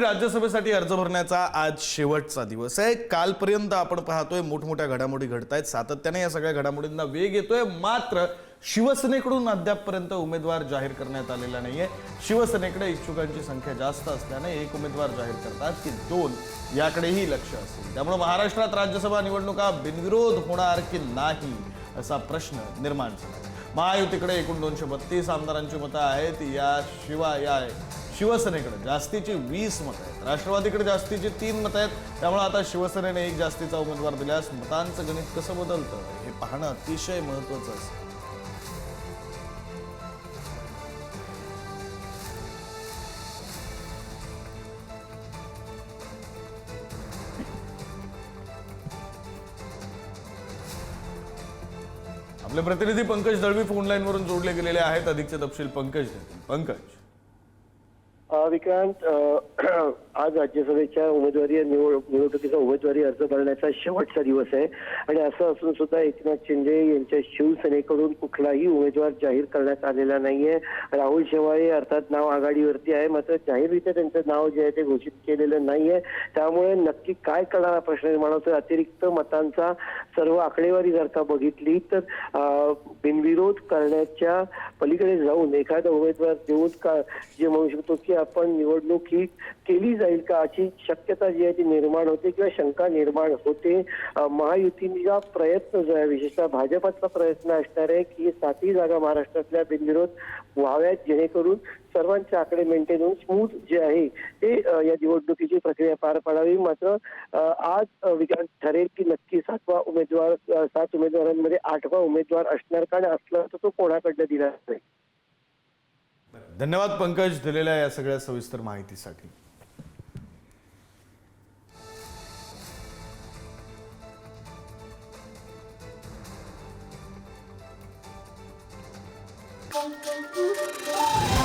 राज्यसभेसाठी अर्ज भरण्याचा आज शेवटचा दिवस आहे। कालपर्यंत आपण पाहतोय मोठमोठ्या घडामोडी घडतायत, सातत्याने या सगळ्या घडामोडींना वेग येतोय। मात्र शिवसेनेकडून अद्यापपर्यंत उमेदवार जाहीर करण्यात आलेला नाहीये। शिवसेनेकडे इच्छुकांची संख्या जास्त असल्याने एक उमेदवार जाहीर करतात की दोन याकडेही लक्ष असेल। त्यामुळे महाराष्ट्रात राज्यसभा निवडणुका बिनविरोध होणार की नाही असा प्रश्न निर्माण झाला। महायुतीकडे एकूण 232 आमदारांची मतं आहेत। याशिवाय शिवसेनेकडे जास्तीची 20 मतं आहेत, राष्ट्रवादीकडे जास्तीची 3 मतं आहेत। त्यामुळे आता शिवसेनेने एक जास्तीचा उमेदवार दिल्यास मतांचं गणित कसं बदलतं हे पाहणं अतिशय महत्त्वाचं असेल। आपले प्रतिनिधी पंकज दळवी फोन लाईन वरून जोडले गेलेले आहेत। अधिकचे तपशील पंकज देतील। पंकज, विक्रांत, आज राज्यसभेच्या निवडणुकीचा उमेदवारी अर्ज भरण्याचा शेवटचा दिवस आहे आणि असं असून सुद्धा एकनाथ शिंदे यांच्या शिवसेनेकडून कुठलाही उमेदवार जाहीर करण्यात आलेला नाहीये। राहुल शेवाळे अर्थात नाव आघाडीवरती आहे, मात्र जाहीररित्या त्यांचं नाव जे आहे ते घोषित केलेलं नाहीये। त्यामुळे नक्की काय करणार हा प्रश्न निर्माण होतोय। अतिरिक्त मतांचा सर्व आकडेवारी जर का बघितली तर बिनविरोध करण्याच्या पलीकडे जाऊन एखादा उमेदवार देऊन का जे म्हणू शकतो की आपण निवडणूक ही केली जाईल का अशी शक्यता जी आहे ती निर्माण होते किंवा शंका निर्माण होते। महायुतीचा प्रयत्न जो आहे, विशेषतः भाजपचा प्रयत्न असणार आहे की 7ही जागा महाराष्ट्रातल्या बिनविरोध व्हाव्यात, जेणेकरून सर्वांचे आकडे मेंटेन होऊन स्मूथ जे आहे ते या निवडणुकीची प्रक्रिया पार पाडावी। मात्र आज विकास ठरेल की नक्की 7 उमेदवारांमध्ये 8वा उमेदवार असणार का, असला तर तो कोणाकडनं दिला जाईल। धन्यवाद पंकज दिलेल्या या सगळ्या सविस्तर माहितीसाठी। Thank you.